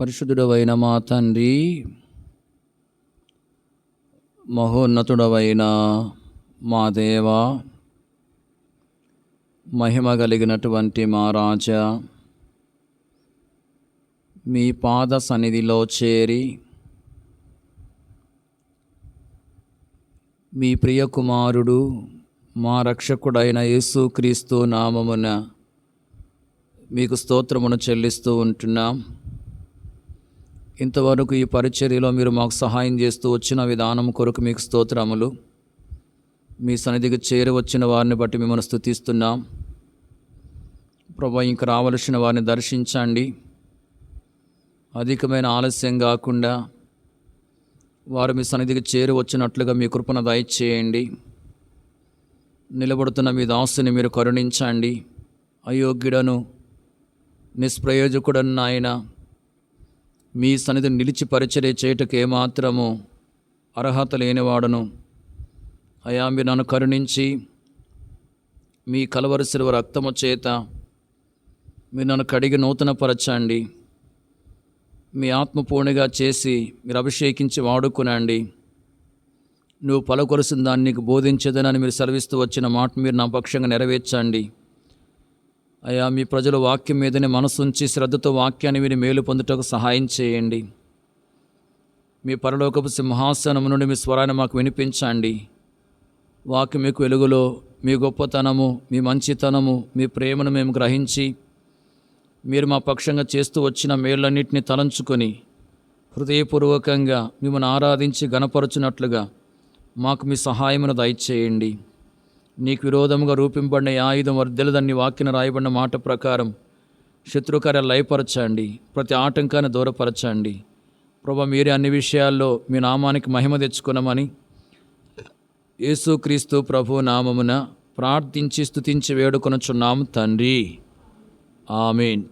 పరిశుద్ధుడవైన మా తండ్రి, మహోన్నతుడవైన మా దేవ, మహిమ కలిగినటువంటి మా రాజా, మీ పాద సన్నిధిలో చేరి మీ ప్రియ కుమారుడు మా రక్షకుడైన యేసుక్రీస్తు నామమున మీకు స్తోత్రమును చెల్లిస్తూ ఉంటున్నాం. ఇంతవరకు ఈ పరిచర్యలో మీరు మాకు సహాయం చేస్తూ వచ్చిన విధానం కొరకు మీకు స్తోత్రములు. మీ సన్నిధికి చేరి వచ్చిన వారిని బట్టి మిమ్మల్ని స్తుతిస్తున్నాం. ప్రభు, ఇంక రావలసిన వారిని దర్శించండి. అధికమైన ఆలస్యం కాకుండా వారు మీ సన్నిధికి చేరి వచ్చినట్లుగా మీ కృపను దయచేయండి. నిలబడుతున్న మీ దాసుని మీరు కరుణించండి. అయోగ్యుడను నిష్ప్రయోజకుడను నాయన, మీ సన్నిధిని నిలిచి పరిచర్య చేయుటకు ఏమాత్రము అర్హత లేనివాడను. అయా, మీరు నన్ను కరుణించి మీ కలవరి శిలువ రక్తము చేత మీరు నన్ను కడిగి నూతనపరచండి. మీ ఆత్మపూర్ణిగా చేసి మీరు అభిషేకించి వాడుకునండి. నువ్వు పలుకొలిసిన దాన్ని నీకు బోధించదనని మీరు సెలవిస్తూ వచ్చిన మాట మీరు నా పక్షంగా నెరవేర్చండి. అయ్యా, మీ ప్రజలు వాక్యం మీదనే మనసుంచి శ్రద్ధతో వాక్యాన్ని విని మేలు పొందుటకు సహాయం చేయండి. మీ పరలోకపు సింహాసనం నుండి మీ స్వరాన్ని మాకు వినిపించండి. వాక్యం మీకు వెలుగులో మీ గొప్పతనము, మీ మంచితనము, మీ ప్రేమను మేము గ్రహించి మీరు మా పక్షంగా చేస్తూ వచ్చిన మేళ్ళన్నింటినీ తలంచుకొని హృదయపూర్వకంగా మిమ్మల్ని ఆరాధించి గణపరచునట్లుగా మాకు మీ సహాయమును దయచేయండి. నీకు విరోధముగా రూపింపబడిన ఆయుధం వర్ధెలదని వాక్యన రాయబడిన మాట ప్రకారం శత్రుకార్యాలు లయపరచండి. ప్రతి ఆటంకాన్ని దూరపరచండి. ప్రభు, మీరే అన్ని విషయాల్లో మీ నామానికి మహిమ తెచ్చుకున్నామని యేసుక్రీస్తు ప్రభు నామమున ప్రార్థించి స్తుతించి వేడుకొనుచున్నాము తండ్రి. ఆమేన్.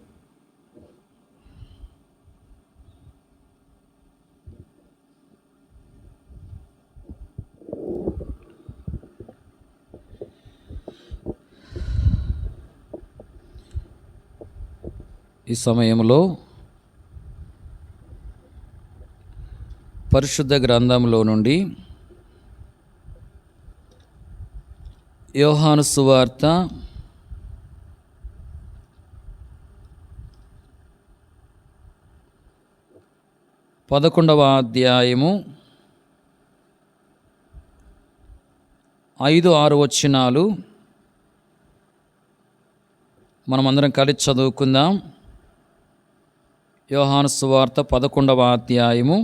ఈ సమయంలో పరిశుద్ధ గ్రంథంలో నుండి యోహాను సువార్త 11వ అధ్యాయము 5-6 వచనాలు మనమందరం కలిసి చదువుకుందాం. యోహాను సువార్త 11వ అధ్యాయము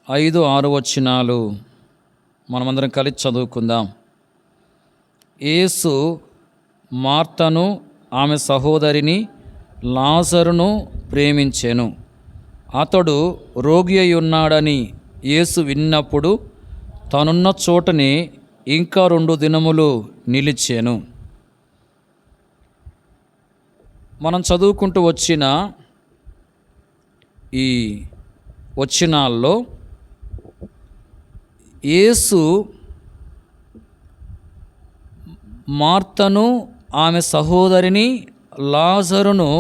5-6 వచనాలు మనమందరం కలిసి చదువుకుందాం. యేసు మార్తను, ఆమె సహోదరిని లాజరును ప్రేమించెను. అతడు రోగి అయి ఉన్నాడని యేసు విన్నప్పుడు తనున్న చోటనే ఇంకా 2 దినములు నిలిచెను. మనం చదువుకుంటూ వచ్చిన ఈ వచనాల్లో యేసు మార్తను, ఆమె సహోదరిని లాజరును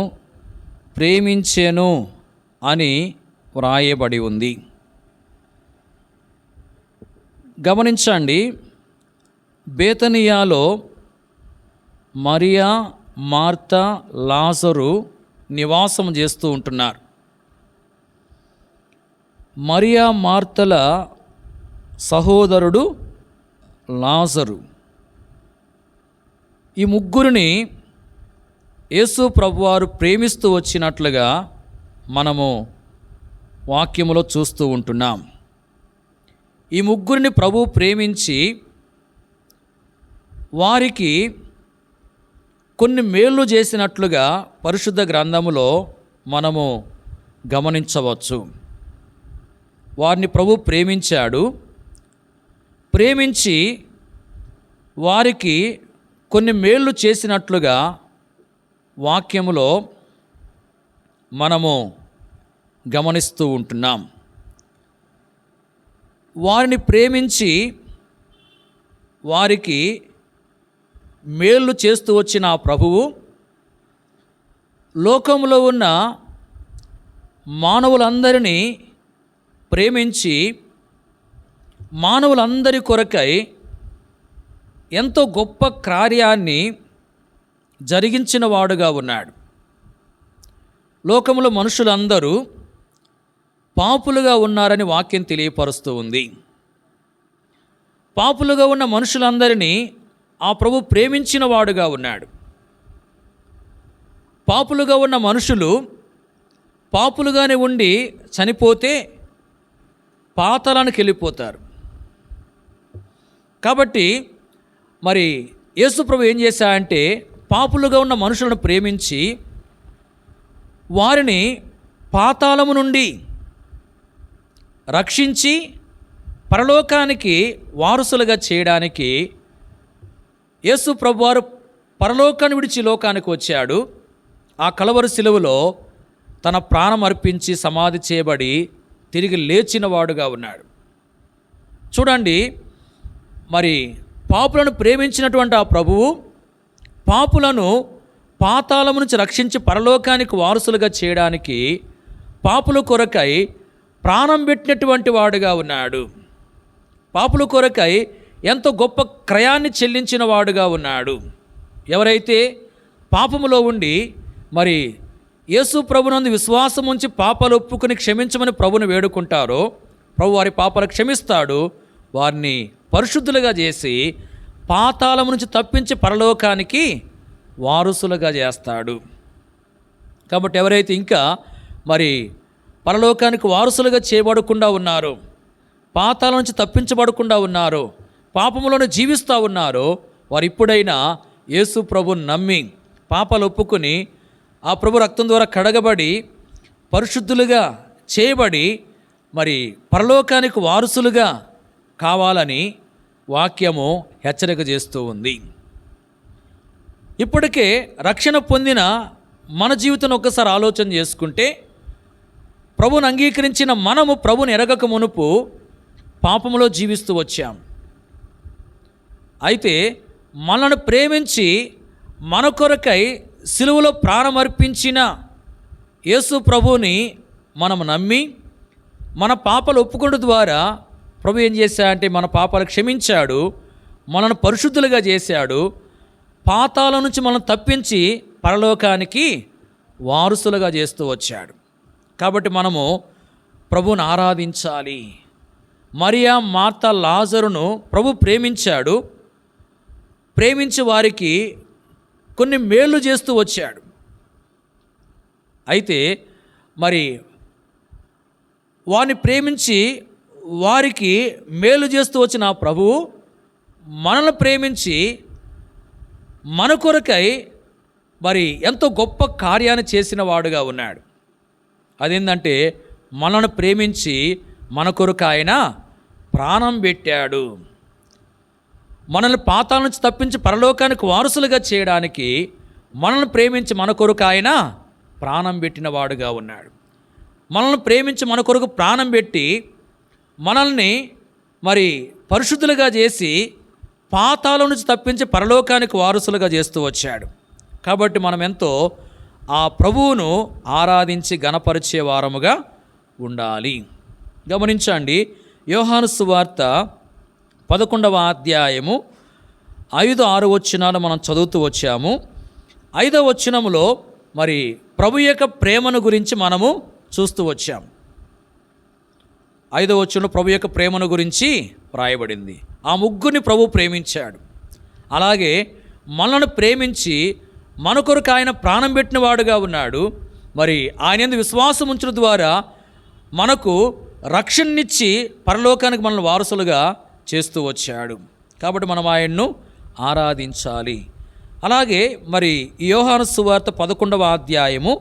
ప్రేమించెను అని వ్రాయబడి ఉంది. గమనించండి, బేతనియాలో మరియా, మార్త, లాజరు నివాసం చేస్తూ ఉంటున్నారు. మరియా మార్తల సహోదరుడు లాజరు. ఈ ముగ్గురిని యేసు ప్రభువారు ప్రేమిస్తూ వచ్చినట్లుగా మనము వాక్యములో చూస్తూ ఉంటున్నాం. ఈ ముగ్గురిని ప్రభువు ప్రేమించి వారికి కొన్ని మేళ్ళు చేసినట్లుగా పరిశుద్ధ గ్రంథములో మనము గమనించవచ్చు. వారిని ప్రభు ప్రేమించాడు. ప్రేమించి వారికి కొన్ని మేళ్ళు చేసినట్లుగా వాక్యములో మనము గమనిస్తూ ఉంటున్నాం. వారిని ప్రేమించి వారికి మేళ్ళు చేస్తూ వచ్చిన ఆ ప్రభువు లోకంలో ఉన్న మానవులందరినీ ప్రేమించి మానవులందరి కొరకై ఎంతో గొప్ప కార్యాన్ని జరిగించిన వాడుగా ఉన్నాడు. లోకంలో మనుషులందరూ పాపులుగా ఉన్నారని వాక్యం తెలియపరుస్తూ ఉంది. పాపులుగా ఉన్న మనుషులందరినీ ఆ ప్రభు ప్రేమించిన వాడుగా ఉన్నాడు. పాపులుగా ఉన్న మనుషులు పాపులుగానే ఉండి చనిపోతే పాతాళానికి వెళ్ళిపోతారు. కాబట్టి మరి యేసు ప్రభు ఏం చేశాడంటే పాపులుగా ఉన్న మనుషులను ప్రేమించి వారిని పాతాళము నుండి రక్షించి పరలోకానికి వారసులుగా చేయడానికి యేసు ప్రభువారు పరలోకాన్ని విడిచి లోకానికి వచ్చాడు. ఆ కలవరి శిలువలో తన ప్రాణం అర్పించి సమాధి చేయబడి తిరిగి లేచిన వాడుగా ఉన్నాడు. చూడండి, మరి పాపులను ప్రేమించినటువంటి ఆ ప్రభువు పాపులను పాతాళము నుంచి రక్షించి పరలోకానికి వారసులుగా చేయడానికి పాపుల కొరకై ప్రాణం పెట్టినటువంటి వాడుగా ఉన్నాడు. పాపుల కొరకై ఎంతో గొప్ప క్రయాన్ని చెల్లించిన వాడుగా ఉన్నాడు. ఎవరైతే పాపములో ఉండి మరి యేసు ప్రభునందు విశ్వాసం ఉంచి పాపాలు ఒప్పుకుని క్షమించమని ప్రభుని వేడుకుంటారో ప్రభు వారి పాపాలు క్షమిస్తాడు, వారిని పరిశుద్ధులుగా చేసి పాతాళం నుంచి తప్పించి పరలోకానికి వారసులుగా చేస్తాడు. కాబట్టి ఎవరైతే ఇంకా మరి పరలోకానికి వారసులుగా చేయబడకుండా ఉన్నారో, పాతాళం నుంచి తప్పించబడకుండా ఉన్నారో, పాపములను జీవిస్తూ ఉన్నారో, వారు ఇప్పుడైనా యేసు ప్రభుని నమ్మి పాపాలు ఒప్పుకొని ఆ ప్రభు రక్తం ద్వారా కడగబడి పరిశుద్ధులుగా చేయబడి మరి పరలోకానికి వారసులుగా కావాలని వాక్యము హెచ్చరిక చేస్తూ ఉంది. ఇప్పటికే రక్షణ పొందిన మన జీవితం ఒక్కసారి ఆలోచన చేసుకుంటే ప్రభుని అంగీకరించిన మనము ప్రభుని ఎరగక మునుపు పాపములో జీవిస్తూ వచ్చాం. అయితే మనల్ని ప్రేమించి మన కొరకై సిలువలో ప్రాణమర్పించిన యేసు ప్రభువుని మనం నమ్మి మన పాపాలు ఒప్పుకోవడం ద్వారా ప్రభు ఏం చేశాడంటే మన పాపాలు క్షమించాడు, మనల్ని పరిశుద్ధులుగా చేశాడు, పాతాళం నుంచి మనం తప్పించి పరలోకానికి వారసులుగా చేస్తూ వచ్చాడు. కాబట్టి మనము ప్రభువుని ఆరాధించాలి. మరియా, మార్తా, లాజరును ప్రభు ప్రేమించాడు. ప్రేమించి వారికి కొన్ని మేళ్ళు చేస్తూ వచ్చాడు. అయితే మరి వారిని ప్రేమించి వారికి మేలు చేస్తూ వచ్చిన ఆ ప్రభువు మనల్ని ప్రేమించి మన కొరకై మరి ఎంతో గొప్ప కార్యాన్ని చేసిన వాడుగా ఉన్నాడు. అదేంటంటే మనల్ని ప్రేమించి మన కొరకు ఆయన ప్రాణం పెట్టాడు. మనల్ని పాతాళం నుంచి తప్పించి పరలోకానికి వారసులుగా చేయడానికి మనల్ని ప్రేమించి మన కొరకు ఆయన ప్రాణం పెట్టిన వాడుగా ఉన్నాడు. మనల్ని ప్రేమించి మన కొరకు ప్రాణం పెట్టి మనల్ని మరి పరిశుద్ధులుగా చేసి పాతాళం నుంచి తప్పించి పరలోకానికి వారసులుగా చేస్తూ వచ్చాడు. కాబట్టి మనం ఎంతో ఆ ప్రభువును ఆరాధించి గణపరిచే వారముగా ఉండాలి. గమనించండి, యోహాను సువార్త 11వ అధ్యాయము 5-6 వచనాలు మనం చదువుతూ వచ్చాము. 5వ వచనములో మరి ప్రభు యొక్క ప్రేమను గురించి మనము చూస్తూ వచ్చాం. 5వ వచనంలో ప్రభు యొక్క ప్రేమను గురించి వ్రాయబడింది. ఆ ముగ్గురిని ప్రభు ప్రేమించాడు. అలాగే మనల్ని ప్రేమించి మన కొరకు ఆయన ప్రాణం పెట్టిన వాడుగా ఉన్నాడు. మరి ఆయన యందు విశ్వాసం ఉంచడం ద్వారా మనకు రక్షణనిచ్చి పరలోకానికి మనల్ని వారసులుగా చేస్తూ వచ్చాడు. కాబట్టి మనం ఆయన్ను ఆరాధించాలి. అలాగే మరి యోహాను సువార్త 11వ అధ్యాయము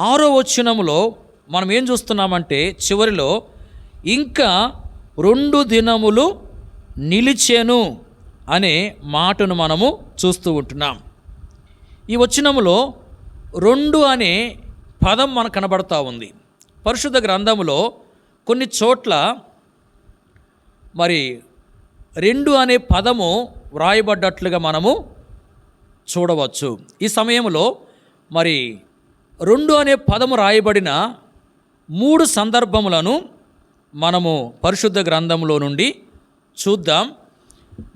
6వ వచనములో మనం ఏం చూస్తున్నామంటే చివరిలో ఇంకా 2 దినములు నిలిచెను అనే మాటను మనము చూస్తూ ఉంటున్నాం. ఈ వచనములో 2 అనే పదం మనకు కనబడతా ఉంది. పరిశుద్ధ గ్రంథములో కొన్ని చోట్ల మరి 2 అనే పదము వ్రాయబడ్డట్లుగా మనము చూడవచ్చు. ఈ సమయంలో మరి 2 అనే పదము రాయబడిన 3 సందర్భములను మనము పరిశుద్ధ గ్రంథంలో నుండి చూద్దాం.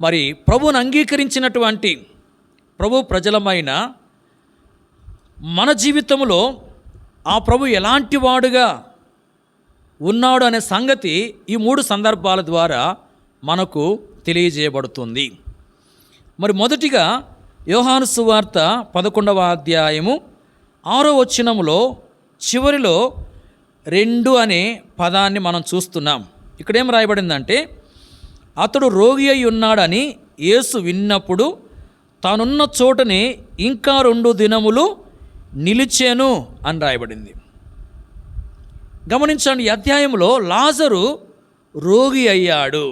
మరి ప్రభువును అంగీకరించినటువంటి ప్రభు ప్రజలమైన మన జీవితంలో ఆ ప్రభు ఎలాంటి వాడుగా ఉన్నాడు అనే సంగతి ఈ 3 సందర్భాల ద్వారా మనకు తెలియజేయబడుతుంది. మరి మొదటిగా యోహాను సువార్త 11వ అధ్యాయము 6వ వచనములో చివరిలో 2 అనే పదాన్ని మనం చూస్తున్నాం. ఇక్కడేం రాయబడిందంటే, అతడు రోగి అయి ఉన్నాడని యేసు విన్నప్పుడు తానున్న చోటనే ఇంకా 2 దినములు నిలిచాను అని రాయబడింది. గమనించండి, ఈ అధ్యాయంలో లాజరు రోగి అయ్యాడు.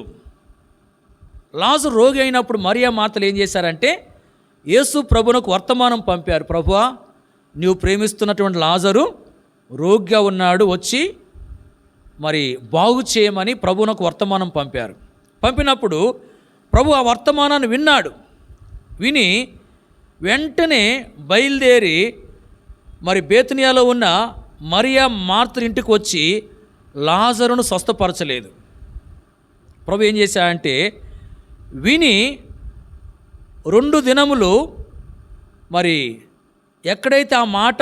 లాజరు రోగి అయినప్పుడు మరియా మార్తలు ఏం చేశారంటే యేసు ప్రభునకు వర్తమానం పంపారు. ప్రభువా, నీవు ప్రేమిస్తున్నటువంటి లాజరు రోగిగా ఉన్నాడు, వచ్చి మరి బాగు చేయమని ప్రభునకు వర్తమానం పంపారు. పంపినప్పుడు ప్రభు ఆ వర్తమానాన్ని విన్నాడు. విని వెంటనే బయలుదేరి మరి బేతనియాలో ఉన్న మరియా మార్తల ఇంటికి వచ్చి లాజరును స్వస్థపరచలేదు. ప్రభు ఏం చేశాడంటే విని 2 దినములు మరి ఎక్కడైతే ఆ మాట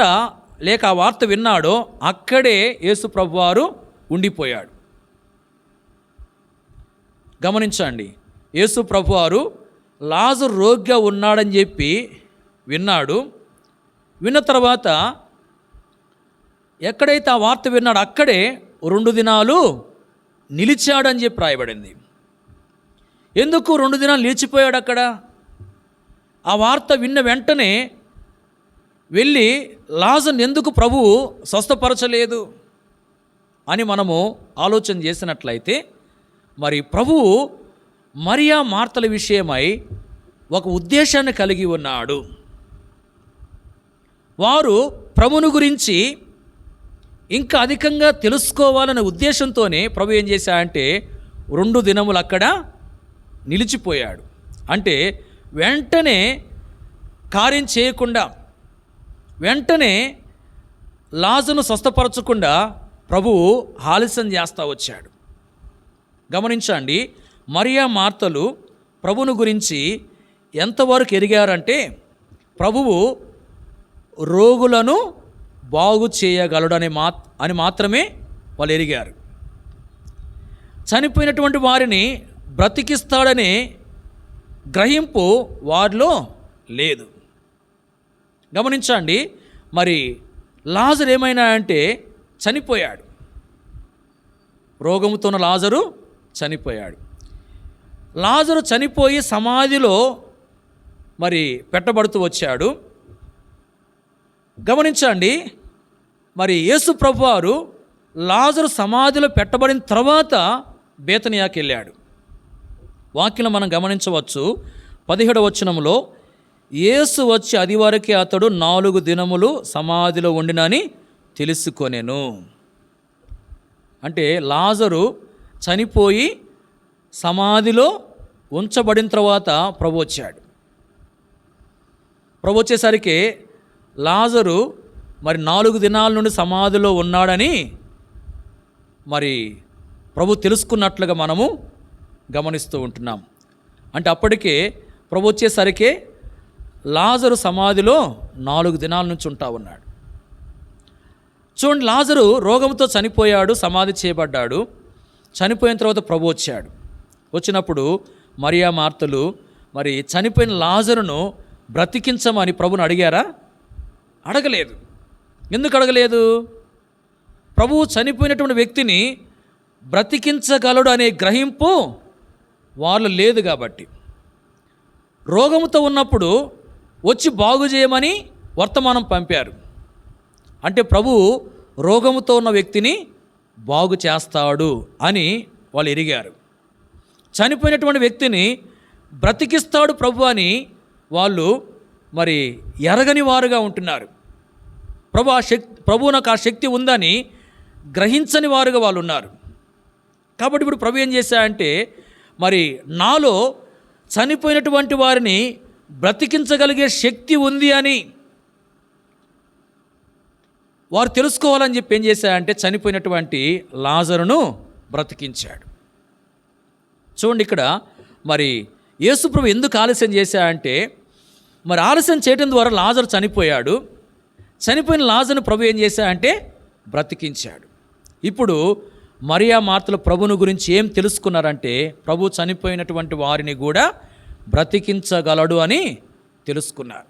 లేక ఆ వార్త విన్నాడో అక్కడే యేసు ప్రభువారు ఉండిపోయాడు. గమనించండి, యేసు ప్రభువారు లాజరు రోగిగా ఉన్నాడని చెప్పి విన్నాడు. విన్న తర్వాత ఎక్కడైతే ఆ వార్త విన్నాడో అక్కడే 2 దినాలు నిలిచాడని చెప్పి రాయబడింది. ఎందుకు 2 దినాలు నిలిచిపోయాడు అక్కడ? ఆ వార్త విన్న వెంటనే వెళ్ళి లాజరును ఎందుకు ప్రభువు స్వస్థపరచలేదు అని మనము ఆలోచన చేసినట్లయితే, మరి ప్రభువు మరియా మార్తల విషయమై ఒక ఉద్దేశాన్ని కలిగి ఉన్నాడు. వారు ప్రభువుని గురించి ఇంకా అధికంగా తెలుసుకోవాలనే ఉద్దేశంతోనే ప్రభు ఏం చేశాడంటే 2 దినములు అక్కడ నిలిచిపోయాడు. అంటే వెంటనే కార్యం చేయకుండా, వెంటనే లాజరును స్వస్థపరచకుండా ప్రభువు ఆలస్యం చేస్తూ వచ్చాడు. గమనించండి, మరియా మార్తలు ప్రభువును గురించి ఎంతవరకు ఎరిగారంటే ప్రభువు రోగులను బాగు చేయగలడు అని మాత్రమే వాళ్ళు ఎరిగారు. చనిపోయినటువంటి వారిని బ్రతికిస్తాడనే గ్రహింపు వారిలో లేదు. గమనించండి, మరి లాజరు ఏమైనా అంటే చనిపోయాడు. రోగముతో ఉన్న లాజరు చనిపోయాడు. లాజరు చనిపోయి సమాధిలో మరి పెట్టబడుతూ వచ్చాడు. గమనించండి, మరి యేసు ప్రభువారు లాజరు సమాధిలో పెట్టబడిన తర్వాత బేతనియాకి వెళ్ళాడు. వాక్యం మనం గమనించవచ్చు. 17వ వచనంలో యేసు వచ్చి అది వరకే అతడు 4 దినములు సమాధిలో ఉండినని తెలుసుకొనెను. అంటే లాజరు చనిపోయి సమాధిలో ఉంచబడిన తర్వాత ప్రభు వచ్చాడు. ప్రభు వచ్చేసరికి లాజరు మరి 4 దినాల నుండి సమాధిలో ఉన్నాడని మరి ప్రభు తెలుసుకున్నట్లుగా మనము గమనిస్తూ ఉంటున్నాం. అంటే అప్పటికే ప్రభు వచ్చేసరికి లాజరు సమాధిలో 4 దినాల నుంచి ఉంటా ఉన్నాడు. చూడండి, లాజరు రోగంతో చనిపోయాడు, సమాధి చేయబడ్డాడు. చనిపోయిన తర్వాత ప్రభు వచ్చాడు. వచ్చినప్పుడు మరియా మార్తలు మరి చనిపోయిన లాజరును బ్రతికించమని ప్రభుని అడిగారా? అడగలేదు. ఎందుకు అడగలేదు? ప్రభువు చనిపోయినటువంటి వ్యక్తిని బ్రతికించగలడు అనే గ్రహింపు వాళ్ళు లేదు కాబట్టి. రోగముతో ఉన్నప్పుడు వచ్చి బాగు చేయమని వర్తమానం పంపారు. అంటే ప్రభువు రోగముతో ఉన్న వ్యక్తిని బాగు చేస్తాడు అని వాళ్ళు ఎరిగారు. చనిపోయినటువంటి వ్యక్తిని బ్రతికిస్తాడు ప్రభు అని వాళ్ళు మరి ఎరగని వారుగా ఉంటున్నారు. ప్రభువు నాకు ఆ శక్తి ఉందని గ్రహించని వారుగా వాళ్ళు ఉన్నారు. కాబట్టి ఇప్పుడు ప్రభు ఏం చేశాడంటే మరి నాలో చనిపోయినటువంటి వారిని బ్రతికించగలిగే శక్తి ఉంది అని వారు తెలుసుకోవాలని చెప్పి ఏం చేశాడంటే చనిపోయినటువంటి లాజరును బ్రతికించాడు. చూడండి, ఇక్కడ మరి యేసుప్రభు ఎందుకు ఆలస్యం చేశాడంటే, మరి ఆలస్యం చేయడం ద్వారా లాజరు చనిపోయాడు. చనిపోయిన లాజరును ప్రభు ఏం చేశాడంటే బ్రతికించాడు. ఇప్పుడు మరియా మార్తలు ప్రభువుని గురించి ఏం తెలుసుకున్నారంటే, ప్రభు చనిపోయినటువంటి వారిని కూడా బ్రతికించగలడు అని తెలుసుకున్నారు.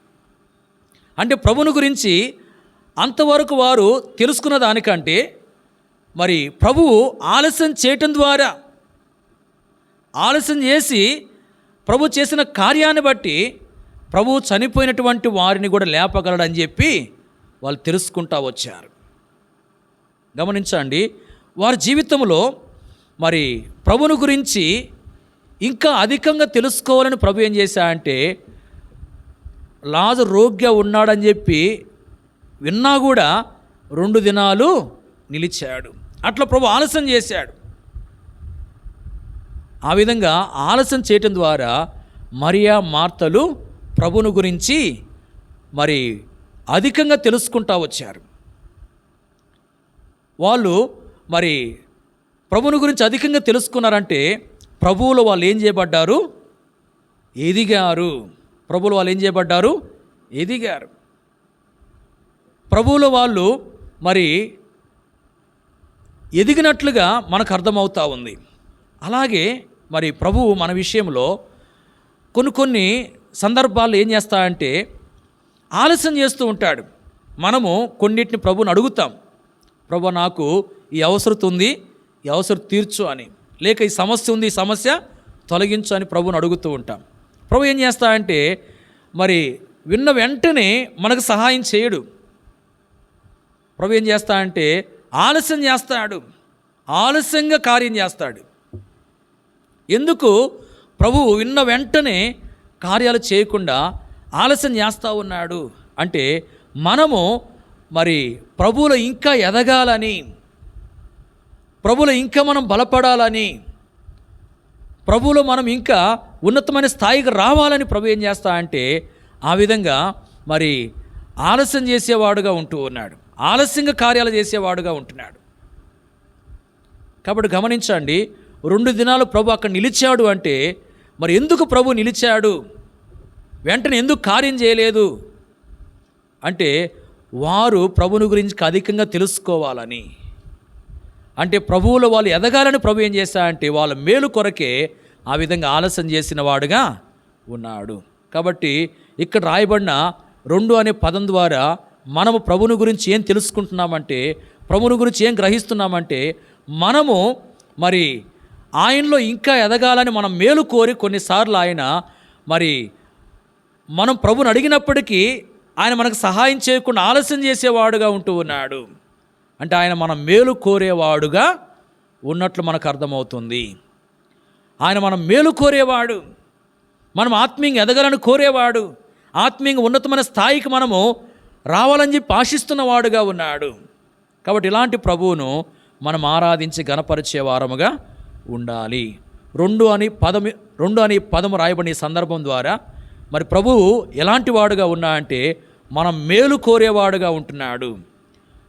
అంటే ప్రభువుని గురించి అంతవరకు వారు తెలుసుకున్న దానికంటే మరి ప్రభువు ఆలస్యం చేయటం ద్వారా, ఆలస్యం చేసి ప్రభు చేసిన కార్యాన్ని బట్టి ప్రభువు చనిపోయినటువంటి వారిని కూడా లేపగలడని చెప్పి వాళ్ళు తెలుసుకుంటా వచ్చారు. గమనించండి, వారి జీవితంలో మరి ప్రభువుని గురించి ఇంకా అధికంగా తెలుసుకోవాలని ప్రభు ఏం చేశాడంటే, లాజరు రోగిగా ఉన్నాడని చెప్పి విన్నా కూడా 2 దినాలు నిలిచాడు. అట్లా ప్రభు ఆలస్యం చేశాడు. ఆ విధంగా ఆలస్యం చేయటం ద్వారా మరియా మార్తలు ప్రభువుని గురించి మరి అధికంగా తెలుసుకుంటా వచ్చారు. వాళ్ళు మరి ప్రభువుని గురించి అధికంగా తెలుసుకున్నారంటే ప్రభువులో వాళ్ళు ఏం చేయబడ్డారు? ఎదిగారు. ప్రభువులో వాళ్ళు ఏం చేయబడ్డారు? ఎదిగారు. ప్రభువులో వాళ్ళు మరి ఎదిగినట్లుగా మనకు అర్థమవుతూ ఉంది. అలాగే మరి ప్రభువు మన విషయంలో కొన్ని సందర్భాల్లో ఏం చేస్తాడంటే ఆలస్యం చేస్తూ ఉంటాడు. మనము కొన్నిటిని ప్రభువుని అడుగుతాం, ప్రభు నాకు ఈ అవసరం ఉంది, ఈ అవసరం తీర్చు అని, లేక ఈ సమస్య ఉంది, ఈ సమస్య తొలగించు అని ప్రభువుని అడుగుతూ ఉంటాం. ప్రభు ఏం చేస్తాడంటే మరి విన్న వెంటనే మనకు సహాయం చేయడు. ప్రభు ఏం చేస్తాడంటే ఆలస్యం చేస్తాడు, ఆలస్యంగా కార్యం చేస్తాడు. ఎందుకు? ప్రభువు విన్న వెంటనే కార్యాలు చేయకుండా ఆలస్యం చేస్తూ ఉన్నాడు అంటే మనము మరి ప్రభువులో ఇంకా ఎదగాలని, ప్రభువులో ఇంకా మనం బలపడాలని, ప్రభువులో మనం ఇంకా ఉన్నతమైన స్థాయికి రావాలని ప్రభు ఏం చేస్తా అంటే ఆ విధంగా మరి ఆలస్యం చేసేవాడుగా ఉంటూ ఉన్నాడు, ఆలస్యంగా కార్యాలు చేసేవాడుగా ఉంటున్నాడు. కాబట్టి గమనించండి, 2 దినాలు ప్రభు అక్కడ నిలిచాడు అంటే మరి ఎందుకు ప్రభు నిలిచాడు, వెంటనే ఎందుకు కార్యం చేయలేదు అంటే వారు ప్రభువుని గురించి అధికంగా తెలుసుకోవాలని, అంటే ప్రభువులో వాళ్ళు ఎదగాలని ప్రభు ఏం చేశాడంటే వాళ్ళ మేలు కొరకే ఆ విధంగా ఆలస్యం చేసిన వాడుగా ఉన్నాడు. కాబట్టి ఇక్కడ రాయబడిన 2 అనే పదం ద్వారా మనము ప్రభువుని గురించి ఏం తెలుసుకుంటున్నామంటే, ప్రభువుని గురించి ఏం గ్రహిస్తున్నామంటే మనము మరి ఆయనలో ఇంకా ఎదగాలని మనం మేలు కోరి కొన్నిసార్లు ఆయన మరి మనం ప్రభువుని అడిగినప్పటికీ ఆయన మనకు సహాయం చేయకుండా ఆలస్యం చేసేవాడుగా ఉంటూ ఉన్నాడు. అంటే ఆయన మనం మేలు కోరేవాడుగా ఉన్నట్లు మనకు అర్థమవుతుంది. ఆయన మనం మేలు కోరేవాడు, మనం ఆత్మీయంగా ఎదగాలని కోరేవాడు, ఆత్మీయంగా ఉన్నతమైన స్థాయికి మనము రావాలని చెప్పి ఆశిస్తున్నవాడుగా ఉన్నాడు. కాబట్టి ఇలాంటి ప్రభువును మనం ఆరాధించి గణపరిచే వారముగా ఉండాలి. 2 అని పదము రాయబడిన ఈ సందర్భం ద్వారా మరి ప్రభువు ఎలాంటి వాడుగా ఉన్నా అంటే మనం మేలు కోరేవాడుగా ఉంటున్నాడు.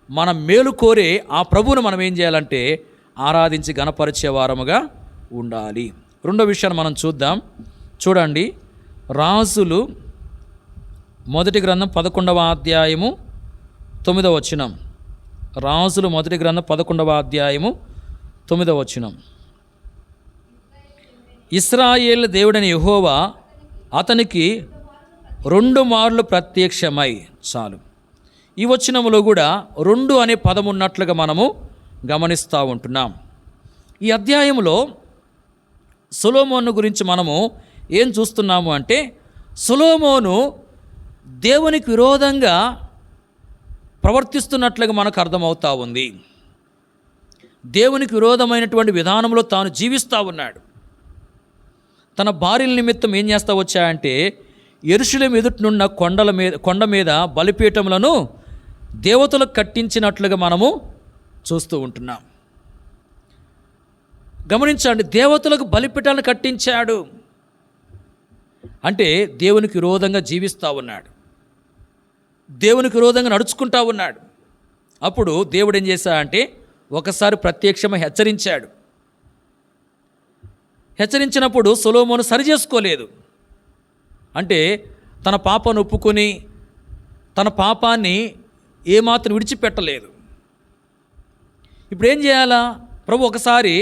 మనం మేలు కోరే ఆ ప్రభువును మనం ఏం చేయాలంటే ఆరాధించి గణపరిచే వారముగా ఉండాలి. 2వ విషయాన్ని మనం చూద్దాం. చూడండి, రాజులు మొదటి గ్రంథం 11వ అధ్యాయము 9వ వచనం. రాజులు మొదటి గ్రంథం 11వ అధ్యాయము 9వ వచనం. ఇశ్రాయేలు దేవుడైన యెహోవా అతనికి 2 మార్లు ప్రత్యక్షమై. చాలు, ఈ వచనములో కూడా 2 అనే పదం ఉన్నట్లుగా మనము గమనిస్తూ ఉంటున్నాం. ఈ అధ్యాయంలో సొలొమోను గురించి మనము ఏం చూస్తున్నాము అంటే సొలొమోను దేవునికి విరోధంగా ప్రవర్తిస్తున్నట్లుగా మనకు అర్థమవుతూ ఉంది. దేవునికి విరోధమైనటువంటి విధానంలో తాను జీవిస్తూ ఉన్నాడు. తన భార్యల నిమిత్తం ఏం చేస్తూ వచ్చాయంటే యెరూషలేము ఎదుటనున్న కొండ మీద బలిపీఠములను దేవతలకు కట్టించినట్లుగా మనము చూస్తూ ఉంటున్నాం. గమనించండి, దేవతలకు బలిపీఠాలను కట్టించాడు అంటే దేవునికి విరోధంగా జీవిస్తూ ఉన్నాడు, దేవునికి విరోధంగా నడుచుకుంటూ ఉన్నాడు. అప్పుడు దేవుడు ఏం చేశాడంటే ఒకసారి ప్రత్యక్షమై హెచ్చరించాడు. హెచ్చరించినప్పుడు సొలొమోను సరి చేసుకోలేదు. అంటే తన పాపాన్ని ఒప్పుకొని తన పాపాన్ని ఏమాత్రం విడిచిపెట్టలేదు. ఇప్పుడు ఏం చేయాలా? ప్రభు ఒకసారి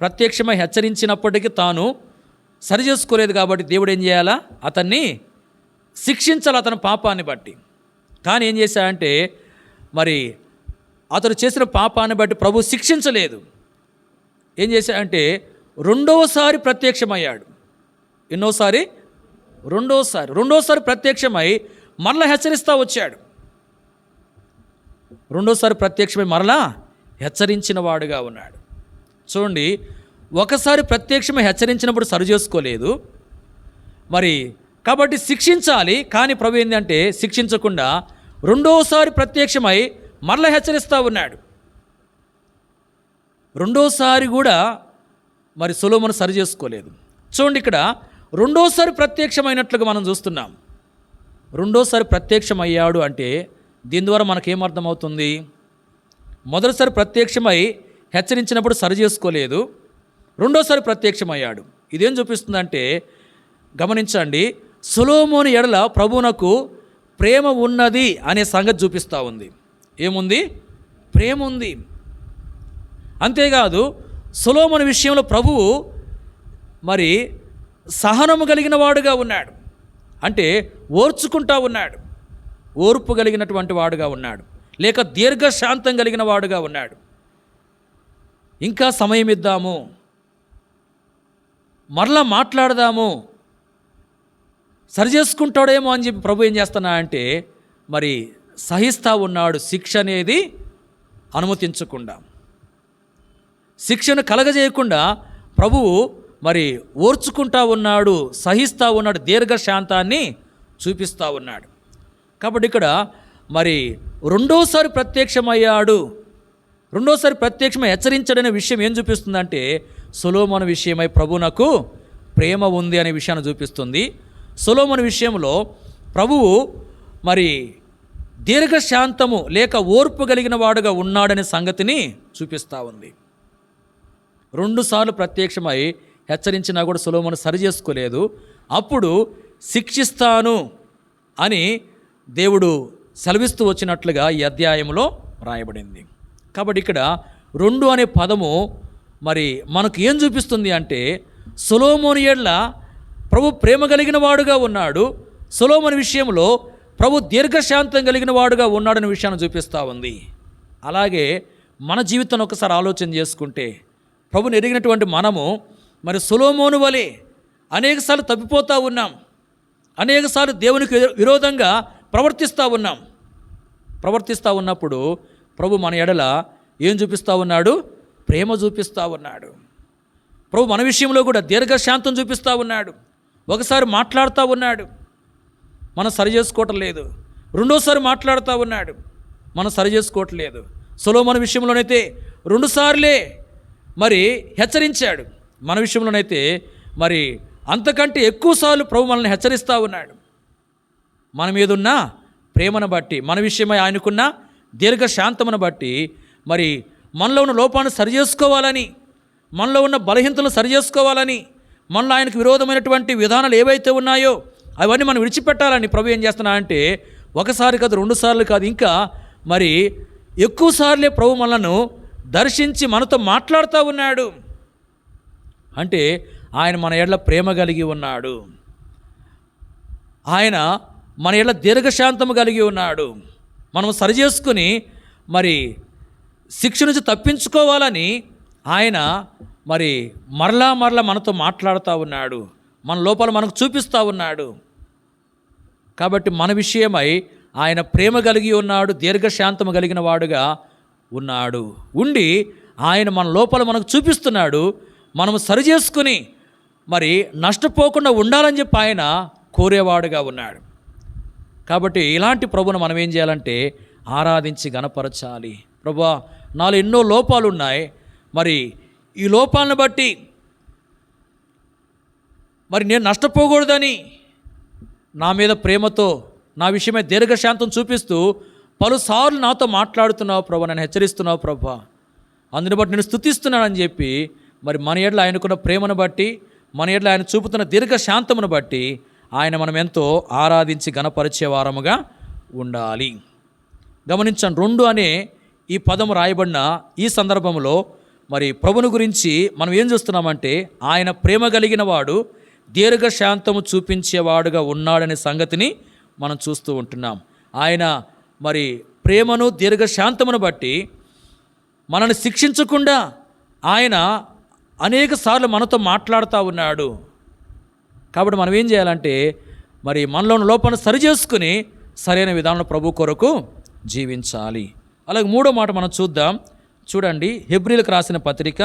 ప్రత్యక్షమై హెచ్చరించినప్పటికీ తాను సరి చేసుకోలేదు కాబట్టి దేవుడు ఏం చేయాలా? అతన్ని శిక్షించాలి అతని పాపాన్ని బట్టి. కానీ ఏం చేశాడంటే మరి అతడు చేసిన పాపాన్ని బట్టి ప్రభు శిక్షించలేదు. ఏం చేశాడంటే రెండోసారి ప్రత్యక్షమయ్యాడు. ఎన్నోసారి? రెండోసారి ప్రత్యక్షమై మరలా హెచ్చరిస్తూ వచ్చాడు. రెండోసారి ప్రత్యక్షమై మరలా హెచ్చరించిన వాడుగా ఉన్నాడు. చూడండి, ఒకసారి ప్రత్యక్షమై హెచ్చరించినప్పుడు సరి చేసుకోలేదు మరి, కాబట్టి శిక్షించాలి. కానీ ప్రభు ఏంటంటే శిక్షించకుండా రెండోసారి ప్రత్యక్షమై మరలా హెచ్చరిస్తూ ఉన్నాడు. రెండోసారి కూడా మరి సొలొమోను సరి చేసుకోలేదు. చూడండి, ఇక్కడ రెండోసారి ప్రత్యక్షమైనట్లుగా మనం చూస్తున్నాం. రెండోసారి ప్రత్యక్షమయ్యాడు అంటే దీని ద్వారా మనకేమర్థమవుతుంది? మొదటిసారి ప్రత్యక్షమై హెచ్చరించినప్పుడు సరి చేసుకోలేదు, రెండోసారి ప్రత్యక్షమయ్యాడు. ఇదేం చూపిస్తుందంటే గమనించండి, సొలొమోను ఎడల ప్రభువునకు ప్రేమ ఉన్నది అనే సంగతి చూపిస్తూ ఉంది. ఏముంది? ప్రేమ ఉంది. అంతేకాదు సొలొమోను విషయంలో ప్రభువు మరి సహనము కలిగిన వాడుగా ఉన్నాడు. అంటే ఓర్చుకుంటా ఉన్నాడు, ఓర్పు కలిగినటువంటి వాడుగా ఉన్నాడు, లేక దీర్ఘశాంతం కలిగిన వాడుగా ఉన్నాడు. ఇంకా సమయం ఇద్దాము, మరలా మాట్లాడదాము, సరి చేసుకుంటాడేమో అని చెప్పి ప్రభు ఏం చేస్తున్నా అంటే మరి సహిస్తూ ఉన్నాడు. శిక్ష అనేది అనుమతించకుండా, శిక్షను కలగజేయకుండా ప్రభువు మరి ఓర్చుకుంటా ఉన్నాడు, సహిస్తూ ఉన్నాడు, దీర్ఘశాంతాన్ని చూపిస్తూ ఉన్నాడు. కాబట్టి ఇక్కడ మరి రెండోసారి ప్రత్యక్షమయ్యాడు, రెండోసారి ప్రత్యక్షమై హెచ్చరించడనే విషయం ఏం చూపిస్తుందంటే సొలొమోను విషయమై ప్రభువునకు ప్రేమ ఉంది అనే విషయాన్ని చూపిస్తుంది. సొలొమోను విషయంలో ప్రభువు మరి దీర్ఘశాంతము లేక ఓర్పు కలిగిన వాడుగా ఉన్నాడనే సంగతిని చూపిస్తూ ఉంది. రెండుసార్లు ప్రత్యక్షమై హెచ్చరించినా కూడా సొలొమోను సరి చేసుకోలేదు. అప్పుడు శిక్షిస్తాను అని దేవుడు సెలవిస్తూ వచ్చినట్లుగా ఈ అధ్యాయంలో రాయబడింది. కాబట్టి ఇక్కడ రెండు అనే పదము మరి మనకు ఏం చూపిస్తుంది అంటే సొలొమోను ఎడల ప్రభు ప్రేమ కలిగిన వాడుగా ఉన్నాడు, సొలొమోను విషయంలో ప్రభు దీర్ఘశాంతం కలిగిన వాడుగా ఉన్నాడనే విషయాన్ని చూపిస్తూ ఉంది. అలాగే మన జీవితాన్ని ఒకసారి ఆలోచన చేసుకుంటే ప్రభుని ఎరిగినటువంటి మనము మరి సొలొమోను వలె అనేకసార్లు తప్పిపోతూ ఉన్నాం, అనేకసార్లు దేవునికి విరోధంగా ప్రవర్తిస్తూ ఉన్నప్పుడు ప్రభు మన ఎడల ఏం చూపిస్తూ ఉన్నాడు? ప్రేమ చూపిస్తూ ఉన్నాడు. ప్రభు మన విషయంలో కూడా దీర్ఘశాంతం చూపిస్తూ ఉన్నాడు. ఒకసారి మాట్లాడుతూ ఉన్నాడు, మనం సరి చేసుకోవటం లేదు. రెండోసారి మాట్లాడుతూ ఉన్నాడు, మనం సరి చేసుకోవటం లేదు. సొలొమోను విషయంలోనైతే రెండుసార్లే మరి హెచ్చరించాడు, మన విషయంలోనైతే మరి అంతకంటే ఎక్కువసార్లు ప్రభు మనల్ని హెచ్చరిస్తూ ఉన్నాడు. మన మీదున్న ప్రేమను బట్టి, మన విషయమై ఆయనకున్న దీర్ఘశాంతమును బట్టి మరి మనలో ఉన్న లోపాన్ని సరిచేసుకోవాలని, మనలో ఉన్న బలహీనతలను సరిచేసుకోవాలని, మనలో ఆయనకు విరోధమైనటువంటి విధానాలు ఏవైతే ఉన్నాయో అవన్నీ మనం విడిచిపెట్టాలని ప్రభు ఏం చేస్తున్నా అంటే ఒకసారి కాదు, రెండుసార్లు కాదు, ఇంకా మరి ఎక్కువ సార్లే ప్రభు మనలను దర్శించి మనతో మాట్లాడుతూ ఉన్నాడు. అంటే ఆయన మన ఎడల ప్రేమ కలిగి ఉన్నాడు, ఆయన మన ఎడల దీర్ఘశాంతము కలిగి ఉన్నాడు. మనం సరిచేసుకుని మరి శిక్ష నుంచి తప్పించుకోవాలని ఆయన మరి మరలా మనతో మాట్లాడుతూ ఉన్నాడు, మన లోపాలు మనకు చూపిస్తూ ఉన్నాడు. కాబట్టి మన విషయమై ఆయన ప్రేమ కలిగి ఉన్నాడు, దీర్ఘశాంతము కలిగిన వాడుగా ఉన్నాడు. ఉండి ఆయన మన లోపాలు మనకు చూపిస్తున్నాడు. మనము సరిచేసుకుని మరి నష్టపోకుండా ఉండాలని చెప్పి ఆయన కోరేవాడుగా ఉన్నాడు. కాబట్టి ఇలాంటి ప్రభువును మనం ఏం చేయాలంటే ఆరాధించి గణపరచాలి. ప్రభువా, నాలో ఎన్నో లోపాలు ఉన్నాయి, మరి ఈ లోపాలను బట్టి మరి నేను నష్టపోకూడదని నా మీద ప్రేమతో నా విషయమై దీర్ఘశాంతం చూపిస్తూ పలుసార్లు నాతో మాట్లాడుతున్నావు ప్రభా, నన్ను హెచ్చరిస్తున్నావు ప్రభా, అందుని బట్టి నేను స్తుతిస్తున్నానని చెప్పి మరి మన ఎడల ఆయనకున్న ప్రేమను బట్టి, మన ఎడల ఆయన చూపుతున్న దీర్ఘశాంతమును బట్టి ఆయన మనం ఎంతో ఆరాధించి గణపరిచే వారముగా ఉండాలి. గమనించండి, 2 అనే ఈ పదం రాయబడిన ఈ సందర్భంలో మరి ప్రభుని గురించి మనం ఏం చూస్తున్నామంటే ఆయన ప్రేమ కలిగిన వాడు, దీర్ఘశాంతము చూపించేవాడుగా ఉన్నాడనే సంగతిని మనం చూస్తూ ఉంటున్నాం. ఆయన మరి ప్రేమను దీర్ఘశాంతమును బట్టి మనల్ని శిక్షించకుండా ఆయన అనేక సార్లు మనతో మాట్లాడుతూ ఉన్నాడు. కాబట్టి మనం ఏం చేయాలంటే మరి మనలోని లోపాలను సరిచేసుకుని సరైన విధానంలో ప్రభు కొరకు జీవించాలి. అలాగే 3వ మాట మనం చూద్దాం. చూడండి, హెబ్రీలకు రాసిన పత్రిక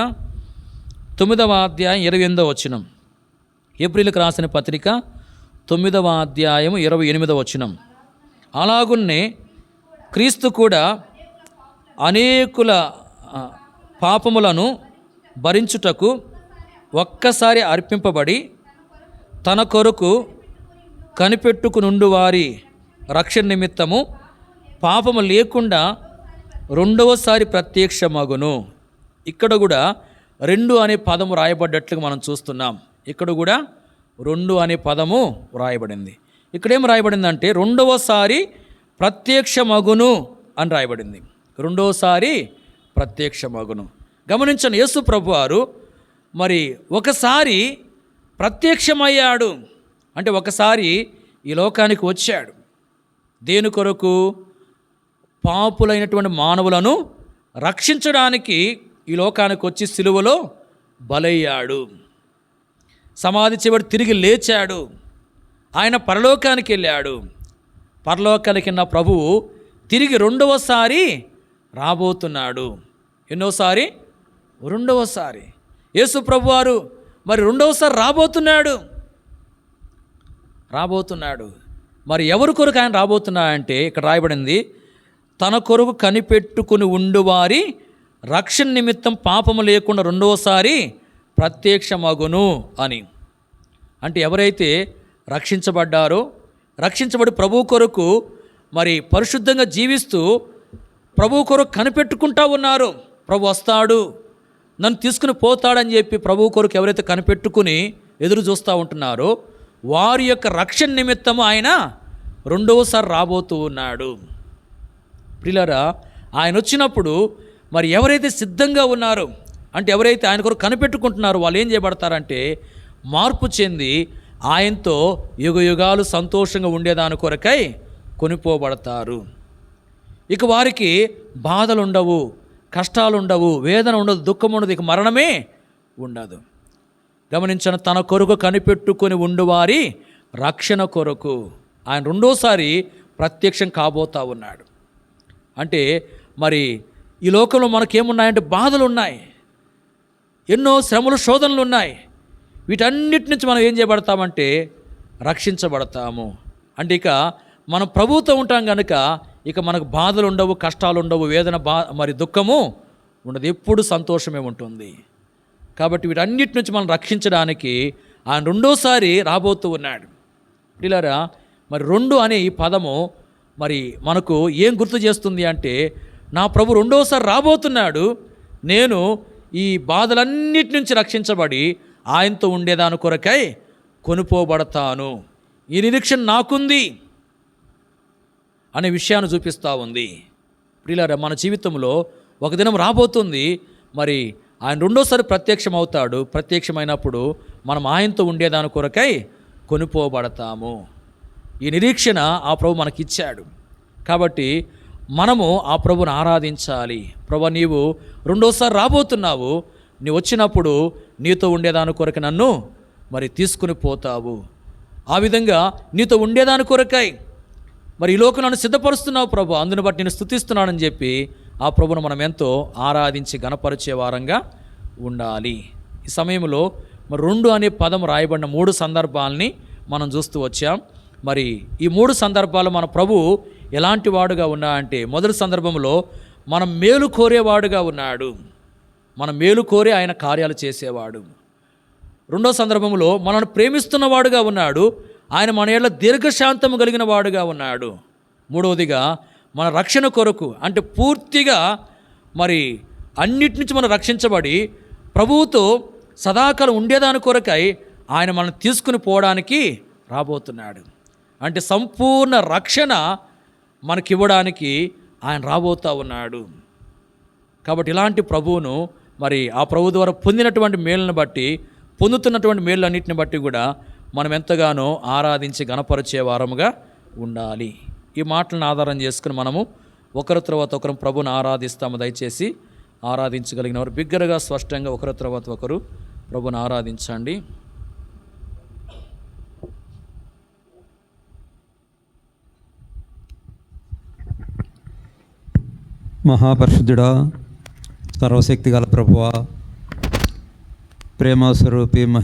9వ అధ్యాయం 28వ వచనం. హెబ్రీలకు రాసిన పత్రిక 9వ అధ్యాయం 28వ వచనం. అలాగున్నే క్రీస్తు కూడా అనేకుల పాపములను భరించుటకు ఒక్కసారి అర్పింపబడి తన కొరకు కనిపెట్టుకునుండు వారి రక్షణ నిమిత్తము పాపము లేకుండా 2వసారి ప్రత్యక్షమగును. ఇక్కడ కూడా 2 అనే పదము రాయబడ్డట్లుగా మనం చూస్తున్నాం. ఇక్కడ కూడా 2 అనే పదము రాయబడింది. ఇక్కడేం రాయబడిందంటే 2వసారి ప్రత్యక్షమగును అని రాయబడింది. 2వసారి ప్రత్యక్షమగును. గమనించండి, యేసు ప్రభువారు మరి ఒకసారి ప్రత్యక్షమయ్యాడు. అంటే ఒకసారి ఈ లోకానికి వచ్చాడు. దేని కొరకు? పాపులైనటువంటి మానవులను రక్షించడానికి ఈ లోకానికి వచ్చి సిలువలో బలయ్యాడు. సమాధి చివరి తిరిగి లేచాడు. ఆయన పరలోకానికి వెళ్ళాడు. పరలోకానికి వెళ్ళిన ప్రభువు తిరిగి 2వసారి రాబోతున్నాడు. ఎన్నోసారి? 2వసారి. యేసు ప్రభువారు మరి 2వసారి రాబోతున్నాడు. మరి ఎవరి కొరకు ఆయన రాబోతున్నాడంటే ఇక్కడ రాయబడింది, తన కొరకు కనిపెట్టుకుని ఉండువారి రక్షణ నిమిత్తం పాపము లేకుండా 2వసారి ప్రత్యక్షమగును అని. అంటే ఎవరైతే రక్షించబడ్డారో, రక్షించబడి ప్రభు కొరకు మరి పరిశుద్ధంగా జీవిస్తూ ప్రభు కొరకు కనిపెట్టుకుంటా ఉన్నారు, ప్రభు వస్తాడు, నన్ను తీసుకుని పోతాడని చెప్పి ప్రభు కొరకు ఎవరైతే కనిపెట్టుకుని ఎదురు చూస్తూ ఉంటున్నారో వారి యొక్క రక్షణ నిమిత్తము ఆయన 2వసారి రాబోతూ ఉన్నాడు. ప్రియులారా, ఆయన వచ్చినప్పుడు మరి ఎవరైతే సిద్ధంగా ఉన్నారో, అంటే ఎవరైతే ఆయన కొరకు కనిపెట్టుకుంటున్నారో వాళ్ళు ఏం చేయబడతారంటే మార్పు చెంది ఆయనతో యుగయుగాలు సంతోషంగా ఉండేదాని కొరకై కొనిపోబడతారు. ఇక వారికి బాధలు ఉండవు, కష్టాలు ఉండవు, వేదన ఉండదు, దుఃఖం ఉండదు, ఇక మరణమే ఉండదు. గమనించిన, తన కొరకు కనిపెట్టుకొని ఉండువారి రక్షణ కొరకు ఆయన 2వసారి ప్రత్యక్షం కాబోతా ఉన్నాడు. అంటే మరి ఈ లోకంలో మనకేమున్నాయంటే బాధలు ఉన్నాయి, ఎన్నో శ్రమలు, శోధనలు ఉన్నాయి. వీటన్నిటి నుంచి మనం ఏం చేయబడతామంటే రక్షించబడతాము. అంటే ఇక మనం ప్రభువుతో ఉంటాం కనుక ఇక మనకు బాధలు ఉండవు, కష్టాలు ఉండవు, వేదన మరి దుఃఖము ఉండదు, ఎప్పుడు సంతోషమే ఉంటుంది. కాబట్టి వీటన్నిటి నుంచి మనం రక్షించడానికి ఆయన 2వసారి రాబోతూ ఉన్నాడు. ప్రియులారా, మరి 2 అనే ఈ పదము మరి మనకు ఏం గుర్తు చేస్తుంది అంటే నా ప్రభు 2వసారి రాబోతున్నాడు, నేను ఈ బాధలన్నిటి నుంచి రక్షించబడి ఆయనతో ఉండేదాని కొరకై కొనుపోబడతాను, ఈ నిరీక్షణ నాకుంది అనే విషయాన్ని చూపిస్తూ ఉంది. ప్రియులారా, మన జీవితంలో ఒక దినం రాబోతుంది, మరి ఆయన 2వసారి ప్రత్యక్షం అవుతాడు. ప్రత్యక్షమైనప్పుడు మనం ఆయనతో ఉండేదాని కొరకై కొనుపోబడతాము. ఈ నిరీక్షణ ఆ ప్రభు మనకిచ్చాడు. కాబట్టి మనము ఆ ప్రభుని ఆరాధించాలి. ప్రభు, నీవు 2వసారి రాబోతున్నావు, నీవు వచ్చినప్పుడు నీతో ఉండేదాని కొరకు నన్ను మరి తీసుకుని పోతావు. ఆ విధంగా నీతో ఉండేదాని కొరకై మరి ఈ లోకం నన్ను సిద్ధపరుస్తున్నావు ప్రభు, అందుని బట్టి నేను స్తుతిస్తున్నానని చెప్పి ఆ ప్రభును మనం ఎంతో ఆరాధించి గణపరిచే వారంగా ఉండాలి. ఈ సమయంలో మరి 2 అనే పదం రాయబడిన 3 సందర్భాలని మనం చూస్తూ వచ్చాం. మరి ఈ 3 సందర్భాలు మన ప్రభు ఎలాంటి వాడుగా ఉన్నా అంటే, మొదటి సందర్భంలో మనం మేలు కోరేవాడుగా ఉన్నాడు, మనం మేలు కోరే ఆయన కార్యాలు చేసేవాడు. 2వ సందర్భంలో మనల్ని ప్రేమిస్తున్నవాడుగా ఉన్నాడు, ఆయన మన ఏళ్ళ దీర్ఘశాంతము కలిగిన వాడుగా ఉన్నాడు. 3వదిగా మన రక్షణ కొరకు, అంటే పూర్తిగా మరి అన్నిటి నుంచి మనం రక్షించబడి ప్రభువుతో సదాకాలం ఉండేదాని కొరకై ఆయన మనం తీసుకుని పోవడానికి రాబోతున్నాడు. అంటే సంపూర్ణ రక్షణ మనకివ్వడానికి ఆయన రాబోతూ ఉన్నాడు. కాబట్టి ఇలాంటి ప్రభువును మరి ఆ ప్రభు ద్వారా పొందినటువంటి మేలును బట్టి, పొందుతున్నటువంటి మేళ్ళన్నింటిని బట్టి కూడా మనం ఎంతగానో ఆరాధించి గణపరిచే వారముగా ఉండాలి. ఈ మాటలను ఆధారం చేసుకుని మనము ఒకరి తర్వాత ఒకరు ప్రభువును ఆరాధిస్తాము. దయచేసి ఆరాధించగలిగిన వారు బిగ్గరగా స్పష్టంగా ఒకరి తర్వాత ఒకరు ప్రభువును ఆరాధించండి. మహాపరిశుద్ధుడా, సర్వశక్తి గల ప్రభువా, ప్రేమ స్వరూపి